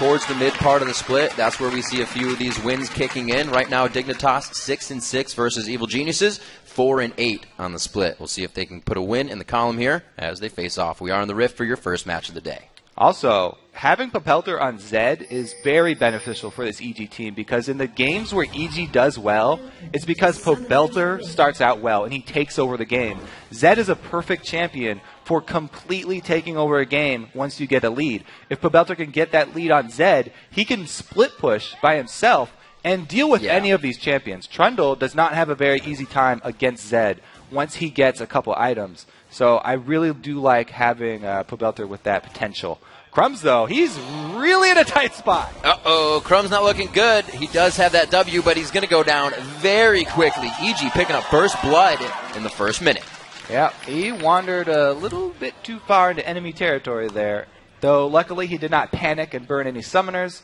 towards the mid part of the split. That's where we see a few of these wins kicking in. Right now, Dignitas 6-6 versus Evil Geniuses, 4-8 on the split. We'll see if they can put a win in the column here as they face off. We are on the Rift for your first match of the day. Also, having Popelter on Zed is very beneficial for this EG team because in the games where EG does well, it's because Popelter starts out well and he takes over the game. Zed is a perfect champion for completely taking over a game once you get a lead. If Popelter can get that lead on Zed, he can split push by himself and deal with any of these champions. Trundle does not have a very easy time against Zed once he gets a couple items. So I really do like having Popelter with that potential. Crumbs, though, he's really in a tight spot. Uh-oh, Crumbs not looking good. He does have that W, but he's going to go down very quickly. EG picking up first blood in the first minute. Yeah, he wandered a little bit too far into enemy territory there. Though, luckily, he did not panic and burn any summoners.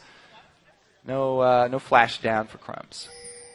No flash down for Crumbs.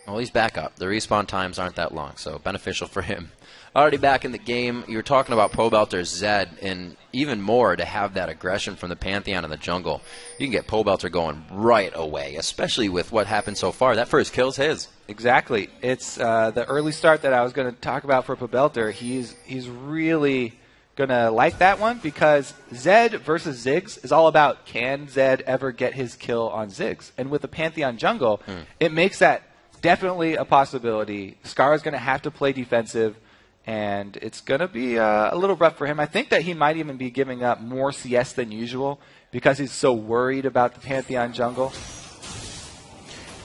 Well, he's back up. The respawn times aren't that long, so beneficial for him. Already back in the game, you were talking about Pobelter's Zed, and even more to have that aggression from the Pantheon in the jungle. You can get Pobelter going right away, especially with what happened so far. That first kill's his. Exactly. It's the early start that I was going to talk about for Pobelter. He's really going to like that one because Zed versus Ziggs is all about can Zed ever get his kill on Ziggs. And with the Pantheon jungle, it makes that definitely a possibility. Scar is going to have to play defensive. And it's going to be a little rough for him. I think that he might even be giving up more CS than usual because he's so worried about the Pantheon jungle.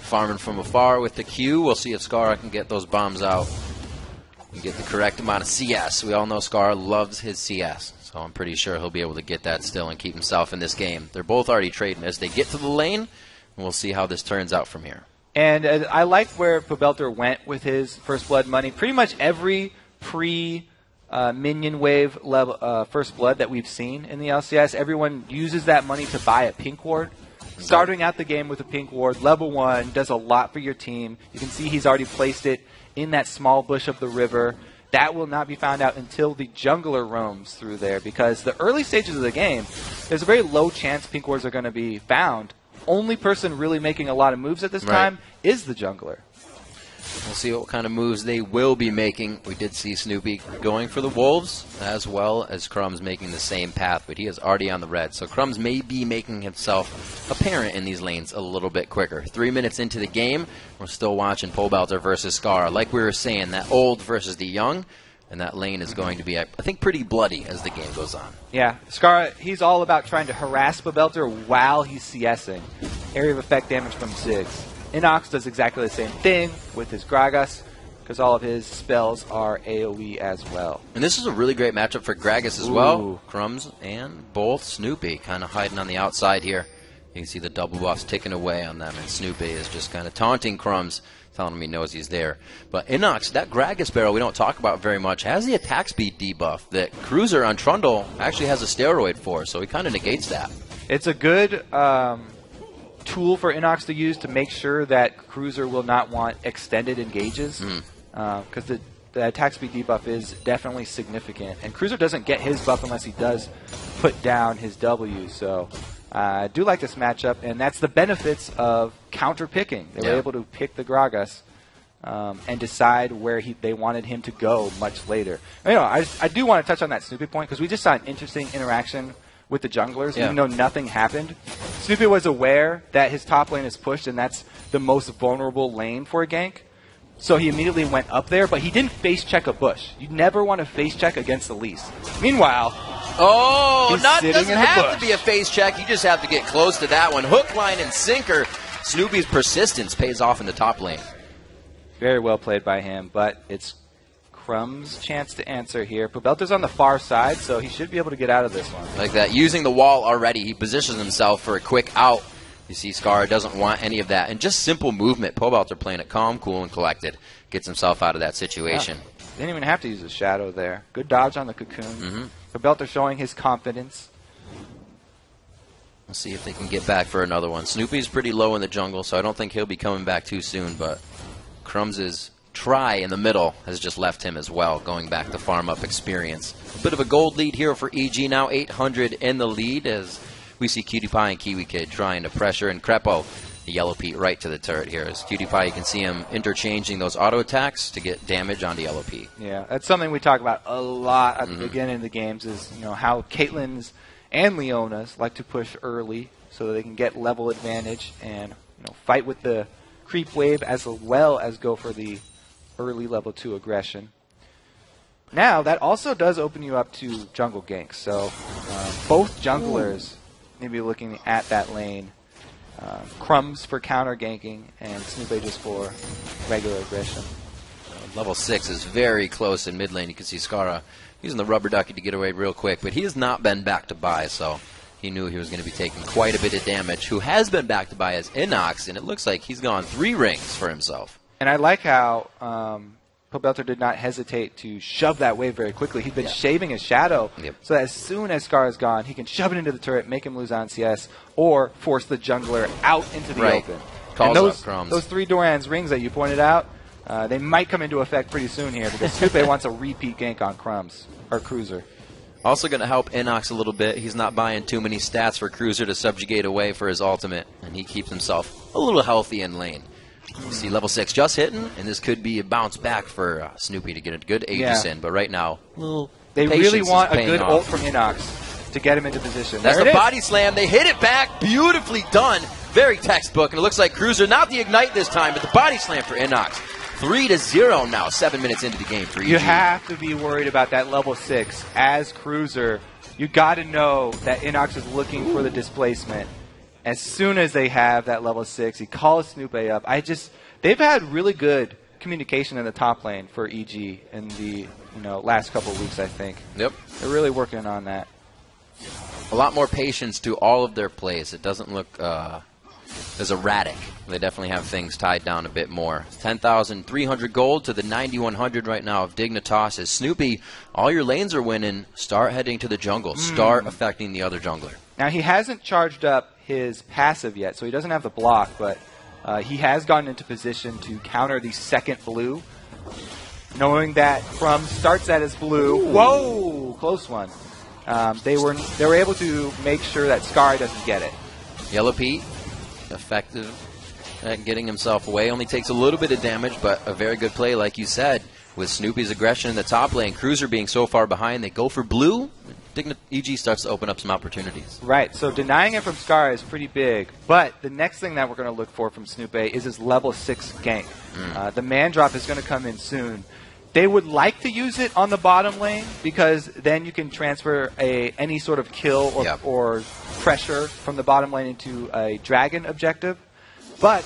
Farming from afar with the Q. We'll see if Scar can get those bombs out and get the correct amount of CS. We all know Scar loves his CS, so I'm pretty sure he'll be able to get that still and keep himself in this game. They're both already trading as they get to the lane, and we'll see how this turns out from here. And I like where Pobelter went with his First Blood money. Pretty much every pre-minion wave level First Blood that we've seen in the LCS, everyone uses that money to buy a pink ward. Starting out the game with a pink ward, level 1, does a lot for your team. You can see he's already placed it in that small bush of the river. That will not be found out until the jungler roams through there because the early stages of the game, there's a very low chance pink wards are going to be found. Only person really making a lot of moves at this time is the jungler. We'll see what kind of moves they will be making. We did see Snoopy going for the Wolves, as well as Crumbs making the same path, but he is already on the red. So Crumbs may be making himself apparent in these lanes a little bit quicker. 3 minutes into the game, we're still watching Pobelter versus Scar. Like we were saying, that old versus the young, and that lane is going to be, I think, pretty bloody as the game goes on. Yeah, Scar, he's all about trying to harass Pobelter while he's CSing. Area of effect damage from Ziggs. Inox does exactly the same thing with his Gragas because all of his spells are AoE as well. And this is a really great matchup for Gragas as well. Crumbs and both Snoopy kind of hiding on the outside here. You can see the double buffs ticking away on them, and Snoopy is just kind of taunting Crumbs, telling him he knows he's there. But Inox, that Gragas barrel we don't talk about very much, has the attack speed debuff that Cruiser on Trundle actually has a steroid for, so he kind of negates that. It's a good tool for Inox to use to make sure that Cruiser will not want extended engages because the attack speed debuff is definitely significant. And Cruiser doesn't get his buff unless he does put down his W. So I do like this matchup, and that's the benefits of counter-picking. They were able to pick the Gragas and decide where they wanted him to go much later. You know, I do want to touch on that Snoopy point because we just saw an interesting interaction with the junglers, even though nothing happened. Snoopy was aware that his top lane is pushed, and that's the most vulnerable lane for a gank. So he immediately went up there, but he didn't face check a bush. You never want to face check against the Least. Meanwhile, doesn't have to be a face check. You just have to get close to that one. Hook, line, and sinker. Snoopy's persistence pays off in the top lane. Very well played by him, but it's Crumbs' chance to answer here. Pobelter's on the far side, so he should be able to get out of this one. Like that. Using the wall already, he positions himself for a quick out. You see Scar doesn't want any of that. And just simple movement. Pobelter playing it calm, cool, and collected. Gets himself out of that situation. Yeah. Didn't even have to use a shadow there. Good dodge on the cocoon. Pobelter showing his confidence. We'll see if they can get back for another one. Snoopy's pretty low in the jungle, so I don't think he'll be coming back too soon, but Crumbs' try in the middle has just left him as well, going back to farm up experience. A bit of a gold lead here for EG now, 800 in the lead as we see Cutie Pie and Kiwi Kid trying to pressure, and Crepo, the Yellow Pete, right to the turret here. As Cutie Pie, you can see him interchanging those auto attacks to get damage onto Yellow Pete. Yeah, that's something we talk about a lot at the beginning of the games is, how Caitlyn's and Leona's like to push early so that they can get level advantage and, fight with the creep wave as well as go for the early level 2 aggression. Now, that also does open you up to jungle ganks. So both junglers may be looking at that lane. Crumbs for counter ganking and Snoop just for regular aggression. Level 6 is very close in mid lane. You can see Skara using the rubber ducky to get away real quick, but he has not been back to buy, so he knew he was going to be taking quite a bit of damage. Who has been back to buy is Inox, and it looks like he's gone 3 rings for himself. And I like how Pobelter did not hesitate to shove that wave very quickly. He'd been shaving his shadow, so that as soon as Scar is gone, he can shove it into the turret, make him lose on CS, or force the jungler out into the open. Calls and those 3 Doran's rings that you pointed out, they might come into effect pretty soon here because Snoop wants a repeat gank on Crumbs, or Cruiser. Also going to help Inox a little bit. He's not buying too many stats for Cruiser to subjugate away for his ultimate, and he keeps himself a little healthy in lane. You see level 6 just hitting, and this could be a bounce back for Snoopy to get a good Aegis in. But right now, they really want a good ult from Inox to get him into position. That's the body slam. They hit it back. Beautifully done. Very textbook. And it looks like Cruiser, not the ignite this time, but the body slam for Inox. 3-0 now, 7 minutes into the game for EG. You have to be worried about that level 6 as Cruiser. You got to know that Inox is looking for the displacement. As soon as they have that level 6, he calls Snoop up. They've had really good communication in the top lane for EG in the last couple of weeks, I think. Yep. They're really working on that. A lot more patience to all of their plays. It doesn't look as erratic. They definitely have things tied down a bit more. 10,300 gold to the 9,100 right now of Dignitas. As Snoopy, all your lanes are winning. Start heading to the jungle. Start affecting the other jungler. Now, he hasn't charged up his passive yet, so he doesn't have the block, but he has gotten into position to counter the second blue, knowing that Crumb starts at his blue. Whoa! Close one. They were able to make sure that Scar doesn't get it. Yellow Pete, effective at getting himself away. Only takes a little bit of damage, but a very good play, like you said. With Snoopy's aggression in the top lane, Cruiser being so far behind, they go for blue. EG starts to open up some opportunities. Right, so denying it from Scar is pretty big, but the next thing that we're going to look for from Snoop is his level 6 gank. The man drop is going to come in soon. They would like to use it on the bottom lane because then you can transfer any sort of kill or pressure from the bottom lane into a dragon objective. But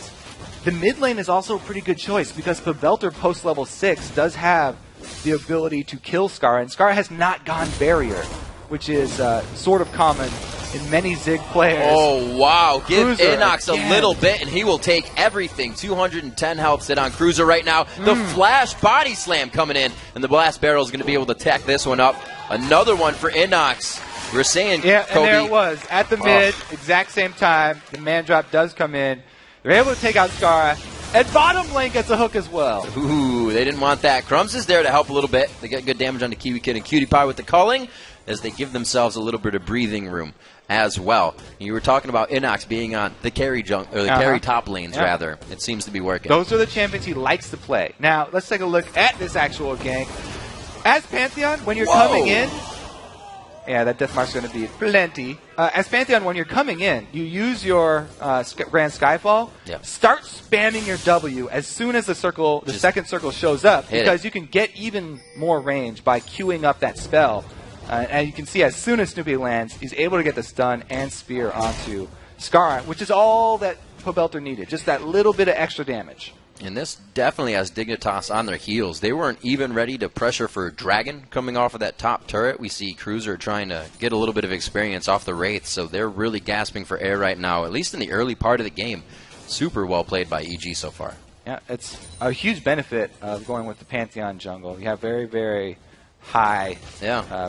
the mid lane is also a pretty good choice because Pobelter post level 6 does have the ability to kill Scar, and Scar has not gone barrier, which is sort of common in many Zig players. Oh, wow. Give Cruiser Inox a little bit, and he will take everything. 210 health sit on Cruiser right now. The flash body slam coming in, and the blast barrel is going to be able to tech this one up. Another one for Inox. We're saying, yeah, Kobe, and there it was. At the mid, exact same time, the man drop does come in. They're able to take out Scar, and bottom lane gets a hook as well. Ooh, they didn't want that. Crumbs is there to help a little bit. They get good damage on the Kiwi Kid and Cutie Pie with the culling as they give themselves a little bit of breathing room as well. You were talking about Inox being on the carry carry top lanes, rather. It seems to be working. Those are the champions he likes to play. Now, let's take a look at this actual gank. As Pantheon, when you're coming in, yeah, that death mark's going to be plenty. As Pantheon, when you're coming in, you use your Grand Skyfall. Start spamming your W as soon as the second circle shows up, because you can get even more range by queuing up that spell. And you can see as soon as Snoopy lands, he's able to get the stun and spear onto Scar, which is all that Pobelter needed, just that little bit of extra damage. And this definitely has Dignitas on their heels. They weren't even ready to pressure for Dragon coming off of that top turret. We see Cruiser trying to get a little bit of experience off the Wraith, so they're really gasping for air right now, at least in the early part of the game. Super well played by EG so far. Yeah, it's a huge benefit of going with the Pantheon jungle. You have very, very high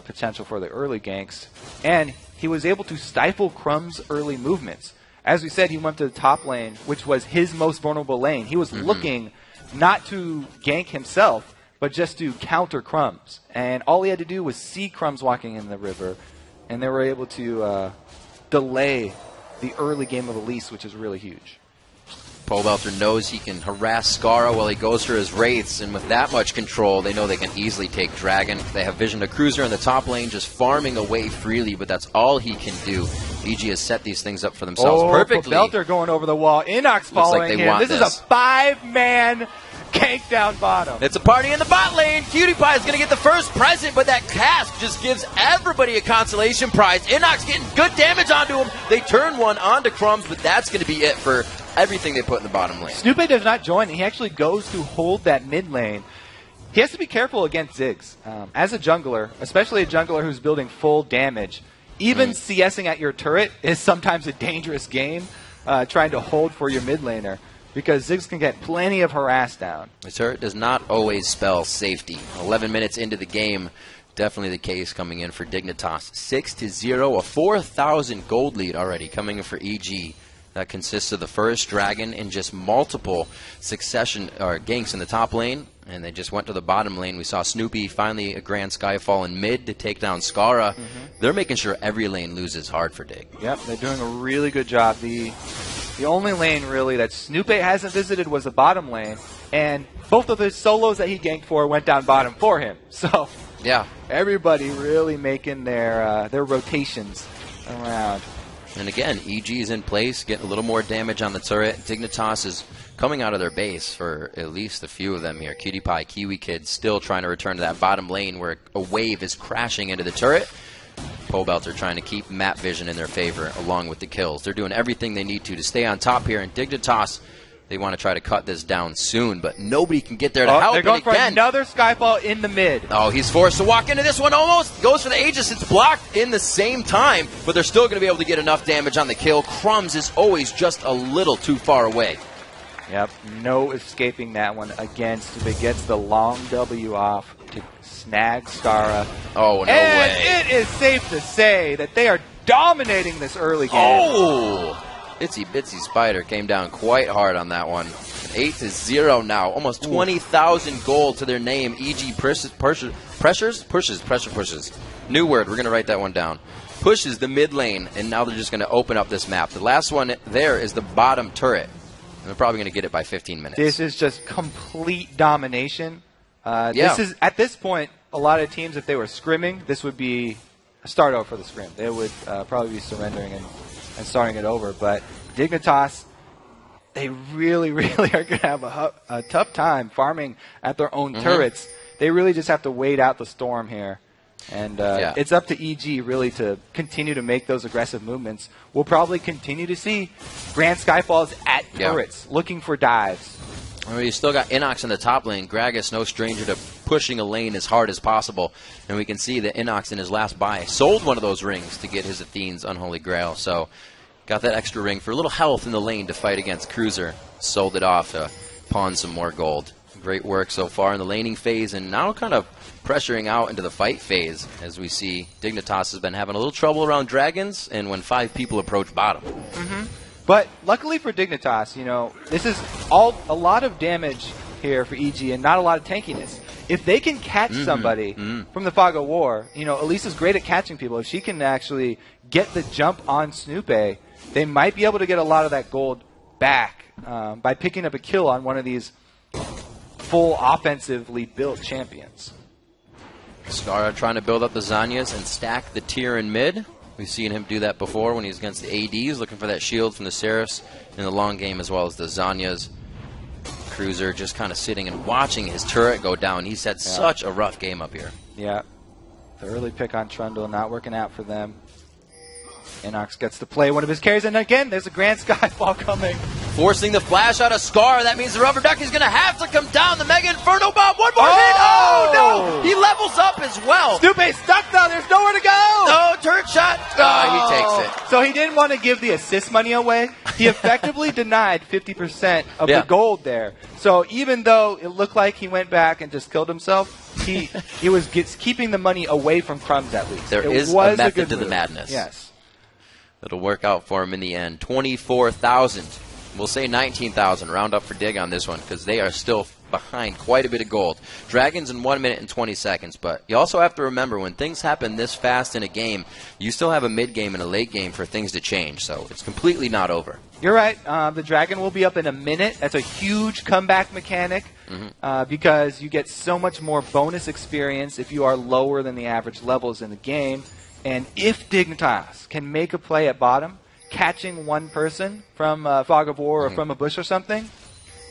potential for the early ganks. And he was able to stifle Crumb's early movements. As we said, he went to the top lane, which was his most vulnerable lane. He was looking not to gank himself, but just to counter Crumbs. And all he had to do was see Crumbs walking in the river, and they were able to delay the early game of Elise, which is really huge. Pobelter knows he can harass Scarra while he goes for his Wraiths, and with that much control, they know they can easily take Dragon. They have Vision to Cruiser in the top lane, just farming away freely, but that's all he can do. EG has set these things up for themselves perfectly. Pobelter going over the wall. Inox following him. This is a 5-man gank down bottom. It's a party in the bot lane. Cutie Pie is going to get the first present, but that cask just gives everybody a consolation prize. Inox getting good damage onto him. They turn one onto Crumbs, but that's going to be it for everything they put in the bottom lane. Snoopy does not join. He actually goes to hold that mid lane. He has to be careful against Ziggs. As a jungler, especially a jungler who's building full damage, even CSing at your turret is sometimes a dangerous game, trying to hold for your mid laner, because Ziggs can get plenty of harass down. The turret does not always spell safety. 11 minutes into the game, definitely the case coming in for Dignitas. 6-0, a 4,000 gold lead already coming in for EG. That consists of the first Dragon and just multiple succession or ganks in the top lane, and they just went to the bottom lane. We saw Snoopy finally a Grand Skyfall in mid to take down Scarra. They're making sure every lane loses hard for Dig. Yep, they're doing a really good job. The only lane really that Snoopy hasn't visited was the bottom lane, and both of the solos that he ganked for went down bottom for him. So yeah, everybody really making their rotations around. And again, EG is in place, getting a little more damage on the turret. Dignitas is coming out of their base for at least a few of them here. Cutie Pie, Kiwi Kid still trying to return to that bottom lane where a wave is crashing into the turret. Pobelter trying to keep map vision in their favor along with the kills. They're doing everything they need to stay on top here. And Dignitas, they want to try to cut this down soon, but nobody can get there to help. They're going for another Skyfall in the mid. Oh, he's forced to walk into this one almost. Goes for the Aegis. It's blocked in the same time, but they're still going to be able to get enough damage on the kill. Crumbs is always just a little too far away. Yep, no escaping that one against. If it gets the long W off to snag Scarra. Oh, no and way. It is safe to say that they are dominating this early game. Oh! Itsy Bitsy Spider came down quite hard on that one. 8-0 now. Almost 20,000 gold to their name. EG pushes. New word. We're going to write that one down. Pushes the mid lane, and now they're just going to open up this map. The last one there is the bottom turret. And they're probably going to get it by 15 minutes. This is just complete domination. This is, at this point, a lot of teams, if they were scrimming, this would be a start out for the scrim. They would probably be surrendering and starting it over. But Dignitas, they really, really are going to have a tough time farming at their own turrets. They really just have to wait out the storm here. And it's up to EG really to continue to make those aggressive movements. We'll probably continue to see Grand Skyfalls at turrets, looking for dives. I mean, you still got Inox in the top lane. Gragas, no stranger to pushing a lane as hard as possible. And we can see that Inox in his last buy sold one of those rings to get his Athene's Unholy Grail. So got that extra ring for a little health in the lane to fight against Cruiser. Sold it off to pawn some more gold. Great work so far in the laning phase, and now kind of pressuring out into the fight phase as we see Dignitas has been having a little trouble around dragons and when 5 people approach bottom. But luckily for Dignitas, you know, this is a lot of damage here for EG and not a lot of tankiness. If they can catch somebody from the Fog of War, you know, Elise is great at catching people. If she can actually get the jump on Snoopy, they might be able to get a lot of that gold back by picking up a kill on one of these full offensively built champions. Scarra trying to build up the Zanyas and stack the tier in mid. We've seen him do that before when he was against the ADs, looking for that shield from the Seraphs in the long game as well as the Zanyas. Cruiser just kind of sitting and watching his turret go down. He's had such a rough game up here. Yeah. The early pick on Trundle not working out for them. Inox gets to play one of his carries, and again, there's a Grand Skyfall coming. Forcing the flash out of Scar. That means the Rubber Duck is going to have to come down. The Mega Inferno Bomb. One more hit. Oh, no. He levels up as well. Snoopy's stuck now. There's nowhere to go. No, turret shot. He takes it. So he didn't want to give the assist money away. He effectively denied 50% of the gold there. So even though it looked like he went back and just killed himself, he was keeping the money away from Crumbs at least. There is a method to the madness. Yes. It'll work out for him in the end. 24,000. We'll say 19,000. Round up for Dig on this one because they are still behind quite a bit of gold. Dragons in 1 minute and 20 seconds, but you also have to remember when things happen this fast in a game, you still have a mid game and a late game for things to change, so it's completely not over. You're right. The Dragon will be up in a minute. That's a huge comeback mechanic because you get so much more bonus experience if you are lower than the average levels in the game. And if Dignitas can make a play at bottom, catching one person from Fog of War or from a bush or something,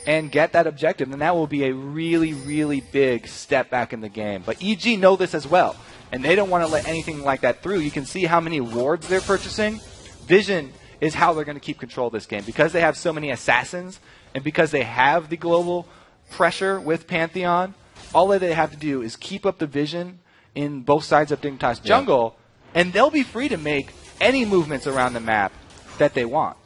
and get that objective, then that will be a really, really big step back in the game. But EG know this as well, and they don't want to let anything like that through. You can see how many wards they're purchasing. Vision is how they're going to keep control of this game. Because they have so many assassins, and because they have the global pressure with Pantheon, all that they have to do is keep up the vision in both sides of Dignitas jungle, and they'll be free to make any movements around the map that they want.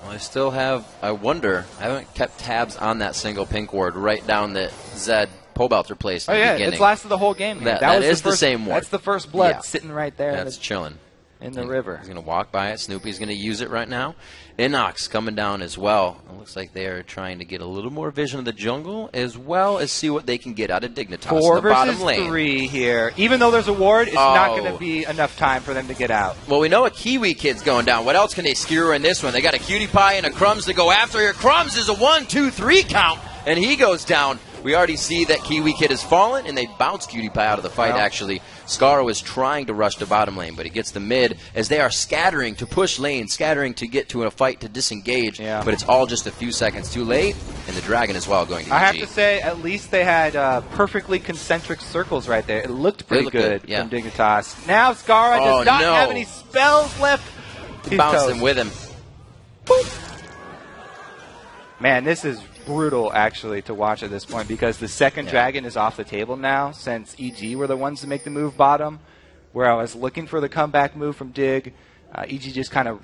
Well, I still have, I wonder, I haven't kept tabs on that single pink ward right down that Zed pole belter placed in the beginning. It's lasted the whole game. That is the same ward. That's the first blood sitting right there. That's chilling. In the river. He's going to walk by it. Snoopy's going to use it right now. Inox coming down as well. It looks like they are trying to get a little more vision of the jungle as well as see what they can get out of Dignitas 4 in the bottom versus lane. 3 here. Even though there's a ward, it's not going to be enough time for them to get out. Well, we know a Kiwi kid's going down. What else can they skewer in this one? They got a Cutie Pie and a Crumbs to go after here. Crumbs is a 1-2-3 count, and he goes down. We already see that Kiwi Kid has fallen, and they bounce Cutie Pie out of the fight, actually. Scarro is trying to rush the bottom lane, but he gets the mid as they are scattering to push lane, scattering to get to a fight to disengage, but it's all just a few seconds too late, and the Dragon as well going to EG. I have to say, at least they had perfectly concentric circles right there. It looked pretty good from Dignitas. Now Scarro does not have any spells left. He's bouncing with him. Boop. Man, this is brutal, actually, to watch at this point because the second Dragon is off the table now since EG were the ones to make the move bottom, where I was looking for the comeback move from Dig. EG just kind of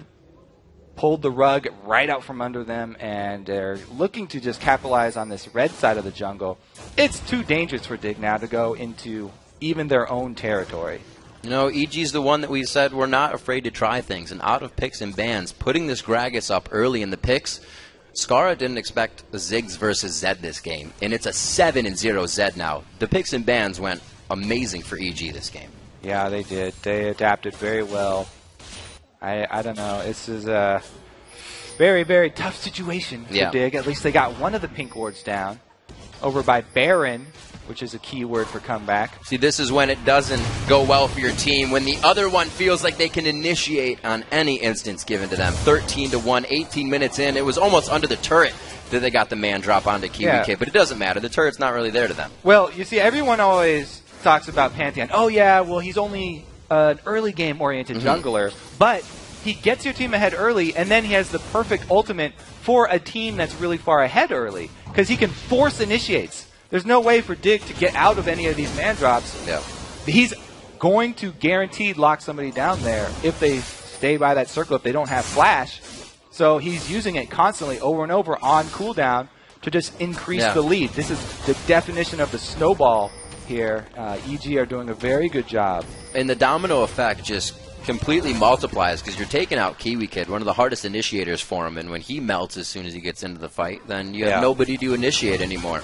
pulled the rug right out from under them, and they're looking to just capitalize on this red side of the jungle. It's too dangerous for Dig now to go into even their own territory. You know, EG's the one that we said we're not afraid to try things, and out of picks and bans, putting this Gragas up early in the picks, Scarra didn't expect Ziggs versus Zed this game, and it's a 7-0 Zed now. The picks and bans went amazing for EG this game. Yeah, they did. They adapted very well. I don't know. This is a very, very tough situation for Dig. At least they got one of the pink wards down over by Baron, which is a key word for comeback. See, this is when it doesn't go well for your team, when the other one feels like they can initiate on any instance given to them. 13-1, 18 minutes in. It was almost under the turret that they got the man drop onto Kiwi Kid, but it doesn't matter. The turret's not really there to them. Well, you see, everyone always talks about Pantheon. Oh, yeah, well, he's only an early game-oriented jungler, but he gets your team ahead early, and then he has the perfect ultimate for a team that's really far ahead early, because he can force initiates. There's no way for Dig to get out of any of these man drops. Yeah. He's going to guaranteed lock somebody down there if they stay by that circle, if they don't have flash. So he's using it constantly over and over on cooldown to just increase the lead. This is the definition of the snowball here. EG are doing a very good job. And the domino effect just completely multiplies because you're taking out Kiwi Kid, one of the hardest initiators for him, and when he melts as soon as he gets into the fight, then you have nobody to initiate anymore.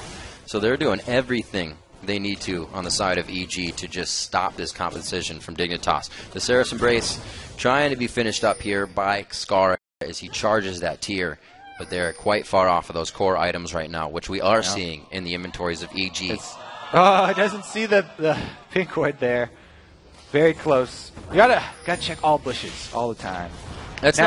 So they're doing everything they need to on the side of EG to just stop this competition from Dignitas. The Seraph's Embrace trying to be finished up here by Scarra as he charges that tier, but they're quite far off of those core items right now, which we are seeing in the inventories of EG. It doesn't see the pink ward there. Very close. You gotta check all bushes all the time. It's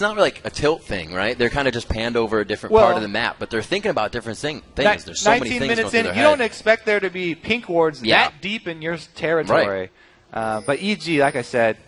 not like a tilt thing, right? They're kind of just panned over a different part of the map, but they're thinking about different things. There's so many things 19 minutes going in, through you their don't head. expect there to be pink wards that deep in your territory. But EG, like I said,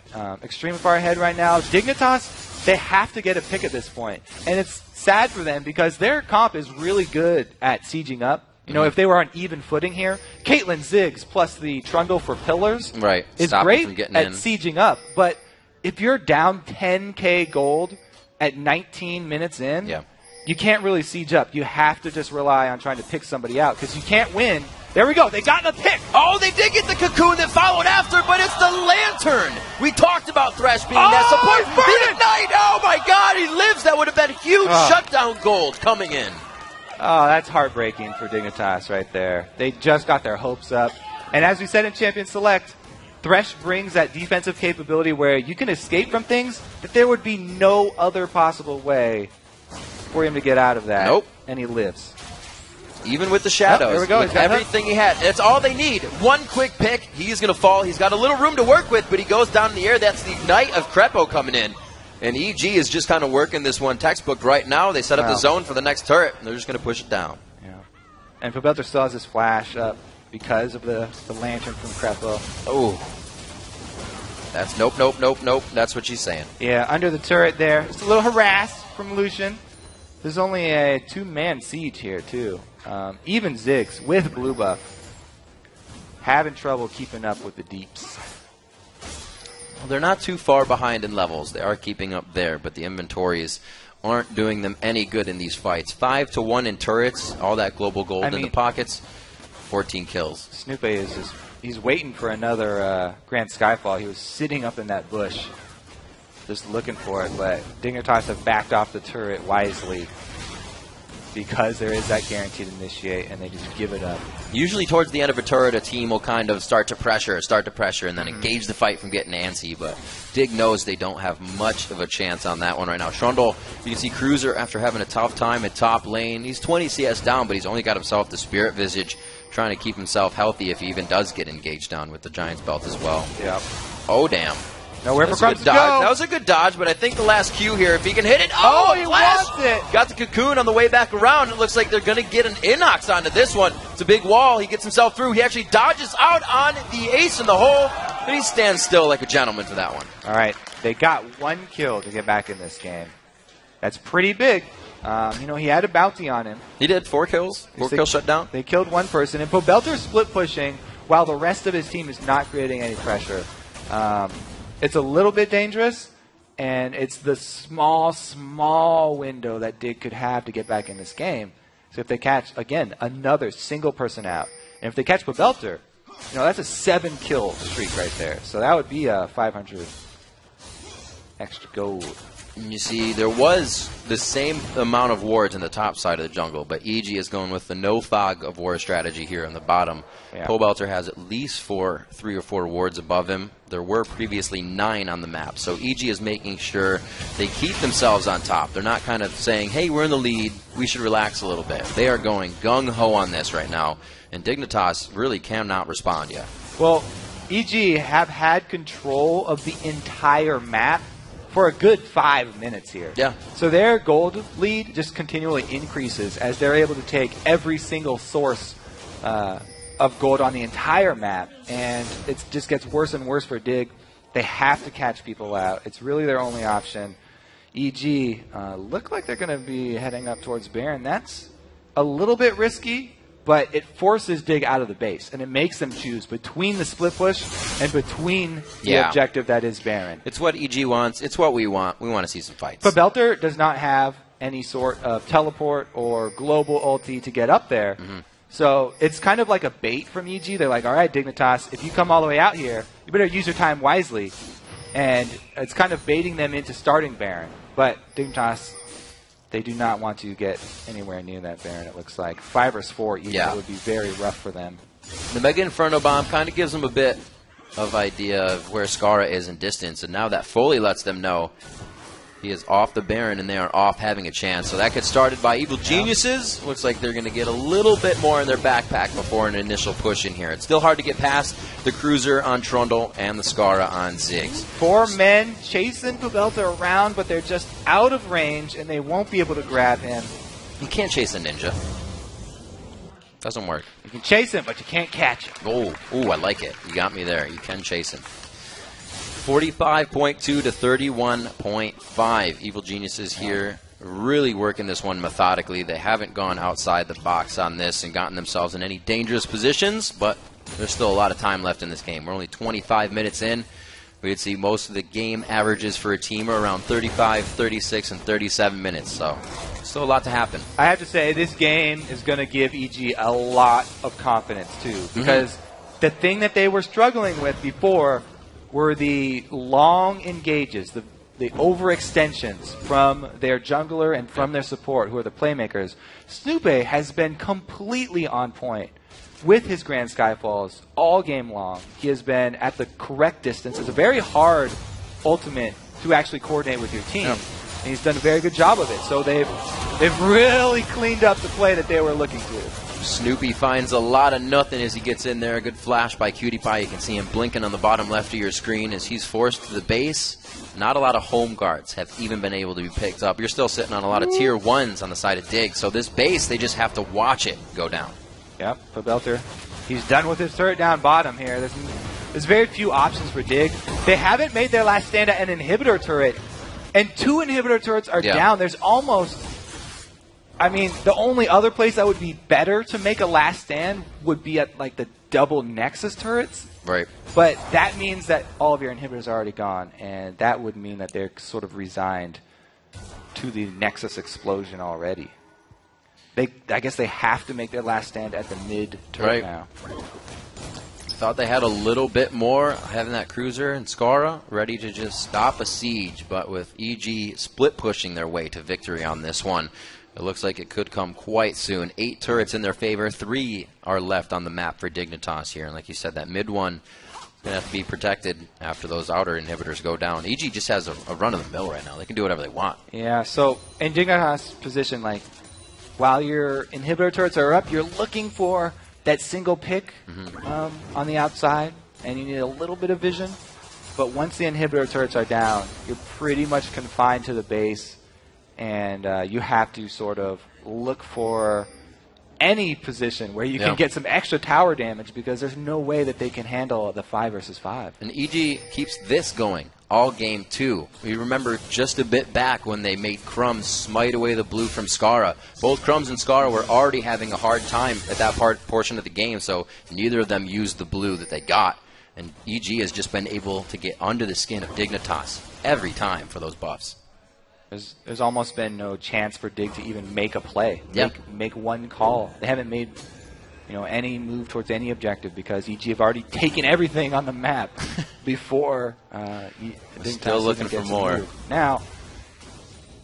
extremely far ahead right now. Dignitas, they have to get a pick at this point. And it's sad for them because their comp is really good at sieging up. You know, if they were on even footing here, Caitlyn Ziggs plus the Trundle for pillars is great at sieging up. But if you're down 10k gold at 19 minutes in, you can't really siege up. You have to just rely on trying to pick somebody out because you can't win. There we go. They got the pick. Oh, they did get the cocoon that followed after, but it's the lantern. We talked about Thresh being that support. The Ignite. Oh, my God. He lives. That would have been huge shutdown gold coming in. Oh, that's heartbreaking for Dignitas right there. They just got their hopes up. And as we said in Champion Select, Thresh brings that defensive capability where you can escape from things that there would be no other possible way for him to get out of that. Nope. And he lives. Even with the shadows, there we go. with everything he had. That's all they need. One quick pick, he's going to fall. He's got a little room to work with, but he goes down in the air. That's the Ignite of Crepo coming in. And EG is just kind of working this one textbook right now. They set up the zone for the next turret, and they're just going to push it down. Yeah. And Pobelter still has his flash up because of the lantern from Crepo. Oh. That's nope. That's what she's saying. Yeah, under the turret there. Just a little harassed from Lucian. There's only a 2-man siege here, too. Even Ziggs with blue buff having trouble keeping up with the deeps. Well, they're not too far behind in levels. They are keeping up there, but the inventories aren't doing them any good in these fights. 5-1 in turrets, all that global gold in the pockets, 14 kills. Snoop is just, he's waiting for another Grand Skyfall. He was sitting up in that bush just looking for it, but Dignitas have backed off the turret wisely because there is that guaranteed initiate, and they just give it up. Usually towards the end of a turret, a team will kind of start to pressure, and then engage the fight from getting antsy, but Dig knows they don't have much of a chance on that one right now. Trundle, you can see Cruiser, after having a tough time at top lane, he's 20 CS down, but he's only got himself the Spirit Visage, trying to keep himself healthy if he even does get engaged down with the Giant's Belt as well. Yep. Oh, damn. Nowhere for Crumbs to go. That was a good dodge, but I think the last Q here, if he can hit it. Oh, he flash! wants it. Got the cocoon on the way back around. It looks like they're going to get an Inox onto this one. It's a big wall. He gets himself through. He actually dodges out on the ace in the hole, and he stands still like a gentleman for that one. All right. They got 1 kill to get back in this game. That's pretty big. He had a bounty on him. He did. 4 kills. 4 kills shut down. They killed 1 person. And Pobelter's split pushing while the rest of his team is not creating any pressure. It's a little bit dangerous, and it's the small window that Dig could have to get back in this game. So if they catch, again, another single person out, and if they catch Pobelter, that's a 7-kill streak right there. So that would be a 500 extra gold. And you see, there was the same amount of wards in the top side of the jungle, but EG is going with the no fog of war strategy here on the bottom. Yeah. Pobelter has at least 3 or 4 wards above him. There were previously 9 on the map, so EG is making sure they keep themselves on top. They're not kind of saying, hey, we're in the lead, we should relax a little bit. They are going gung-ho on this right now, and Dignitas really cannot respond yet. Well, EG have had control of the entire map for a good 5 minutes here. Yeah. So their gold lead just continually increases as they're able to take every single source of gold on the entire map, and it just gets worse and worse for Dig. They have to catch people out. It's really their only option. EG look like they're going to be heading up towards Baron. That's a little bit risky, but it forces Dig out of the base, and it makes them choose between the split push and between the objective that is Baron. It's what EG wants. It's what we want. We want to see some fights. Pobelter does not have any sort of teleport or global ulti to get up there. So it's kind of like a bait from EG. They're like, all right, Dignitas, if you come all the way out here, you better use your time wisely. And it's kind of baiting them into starting Baron. But Dignitas, they do not want to get anywhere near that Baron, it looks like. 5 vs 4, it would be very rough for them. The Mega Inferno Bomb kind of gives them a bit of idea of where Skara is in distance, and now that fully lets them know he is off the Baron and they are off having a chance. So that gets started by Evil Geniuses. Looks like they're going to get a little bit more in their backpack before an initial push in here. It's still hard to get past the Cruiser on Trundle and the Skara on Ziggs. 4 men chasing Pobelter around, but they're just out of range and they won't be able to grab him. You can't chase a ninja. Doesn't work. You can chase him, but you can't catch him. Oh, I like it. You got me there. You can chase him. 45.2 to 31.5. Evil Geniuses here really working this one methodically. They haven't gone outside the box on this and gotten themselves in any dangerous positions, but there's still a lot of time left in this game. We're only 25 minutes in. We'd see most of the game averages for a team are around 35, 36, and 37 minutes, so still a lot to happen. I have to say, this game is going to give EG a lot of confidence, too, because the thing that they were struggling with before were the long engages, the the overextensions from their jungler and from their support, who are the playmakers, Snoopy has been completely on point with his Grand Skyfalls all game long. He has been at the correct distance. It's a very hard ultimate to actually coordinate with your team. Yep. And he's done a very good job of it. So they've really cleaned up the play that they were looking to. Snoopy finds a lot of nothing as he gets in there. A good flash by Cutie Pie. You can see him blinking on the bottom left of your screen as he's forced to the base. Not a lot of home guards have even been able to be picked up. You're still sitting on a lot of tier 1s on the side of Dig. So this base, they just have to watch it go down. Yep, Pobelter. He's done with his turret down bottom here. There's very few options for Dig. They haven't made their last stand at an inhibitor turret. And 2 inhibitor turrets are down. There's almost... I mean, the only other place that would be better to make a last stand would be at, like, the double Nexus turrets. Right. But that means that all of your inhibitors are already gone, and that would mean that they're sort of resigned to the Nexus explosion already. I guess they have to make their last stand at the mid turret now. Thought they had a little bit more, having that cruiser and Skara ready to just stop a siege, but with EG split pushing their way to victory on this one, it looks like it could come quite soon. 8 turrets in their favor, 3 are left on the map for Dignitas here, and like you said, that mid one going to have to be protected after those outer inhibitors go down. EG just has a run of the mill right now. They can do whatever they want. Yeah, so in Dignitas' position, like, while your inhibitor turrets are up, you're looking for that single pick on the outside, and you need a little bit of vision. But once the inhibitor turrets are down, you're pretty much confined to the base, and you have to sort of look for any position where you can get some extra tower damage, because there's no way that they can handle the 5 versus 5. And EG keeps this going all game 2. We remember just a bit back when they made Crumbs smite away the blue from Skara. Both Crumbs and Skara were already having a hard time at that portion of the game, so neither of them used the blue that they got. And EG has just been able to get under the skin of Dignitas every time for those buffs. There's almost been no chance for Dig to even make a play, make one call. They haven't made any move towards any objective because EG have already taken everything on the map before Dignitas still looking for more. Now,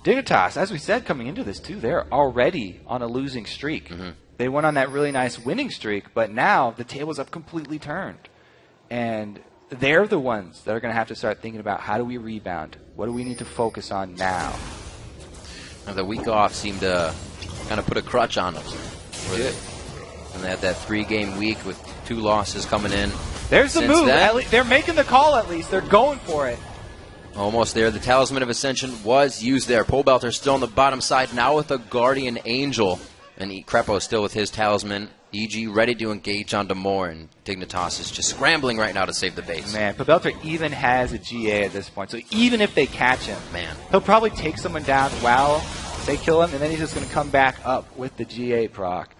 Dignitas, as we said coming into this too, they're already on a losing streak. They went on that really nice winning streak, but now the tables have completely turned. And they're the ones that are going to have to start thinking about, how do we rebound? What do we need to focus on now? Now the week off seemed to kind of put a crutch on them. And they had that 3-game week with 2 losses coming in. There's the move. They're making the call at least. They're going for it. Almost there. The Talisman of Ascension was used there. Pobelter still on the bottom side now with a Guardian Angel. And Crepo still with his Talisman. EG ready to engage onto more, and Dignitas is just scrambling right now to save the base. Man, Pobelter even has a GA at this point, so even if they catch him, he'll probably take someone down while they kill him, and then he's just going to come back up with the GA proc.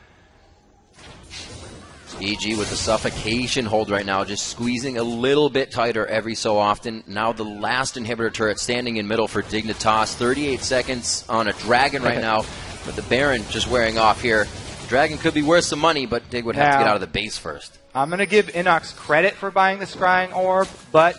EG with the suffocation hold right now, just squeezing a little bit tighter every so often. Now the last inhibitor turret standing in middle for Dignitas. 38 seconds on a Dragon right now, but the Baron just wearing off here. Dragon could be worth some money, but Dig would have to get out of the base first. I'm going to give Inox credit for buying the Scrying Orb, but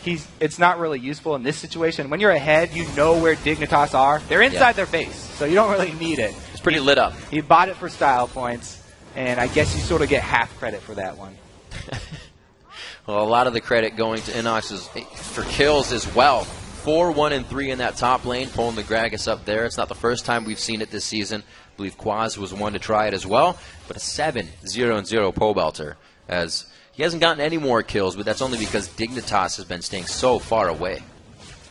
it's not really useful in this situation. When you're ahead, you know where Dignitas are. They're inside their base, so you don't really need it. It's pretty lit up. He bought it for style points, and I guess you sort of get half credit for that one. Well, a lot of the credit going to Inox is for kills as well. 4, 1, and 3 in that top lane, pulling the Gragas up there. It's not the first time we've seen it this season. I believe Quaz was one to try it as well. But a 7-0-0 Pobelter, as he hasn't gotten any more kills, but that's only because Dignitas has been staying so far away.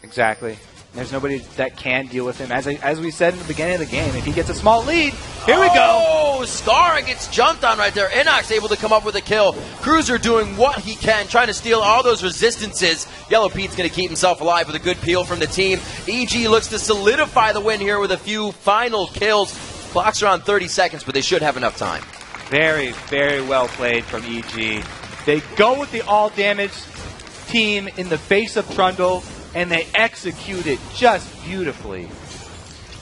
Exactly. There's nobody that can deal with him. As we said in the beginning of the game, if he gets a small lead, here we go. Oh, Skara gets jumped on right there. Inox able to come up with a kill. Cruiser doing what he can, trying to steal all those resistances. Yellow Pete's going to keep himself alive with a good peel from the team. EG looks to solidify the win here with a few final kills. Clocks are on 30 seconds, but they should have enough time. Very, very well played from EG. They go with the all-damage team in the face of Trundle, and they execute it just beautifully.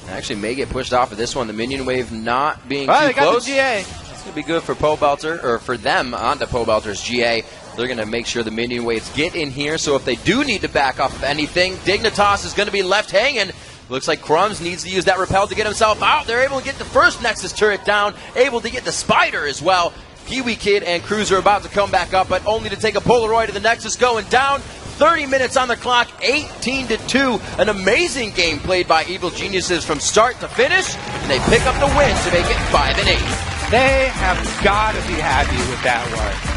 Actually may get pushed off of this one. The minion wave not being too they got close. the GA. It's going to be good for Pobelter, or for them onto Pobelter's GA. They're going to make sure the minion waves get in here, so if they do need to back up anything, Dignitas is going to be left hanging. Looks like Crumbs needs to use that repel to get himself out. They're able to get the first Nexus turret down, able to get the Spider as well. Kiwi Kid and Cruiser about to come back up, but only to take a Polaroid of the Nexus going down. 30 minutes on the clock, 18-2. An amazing game played by Evil Geniuses from start to finish, and they pick up the win to make it 5-8. They have got to be happy with that one.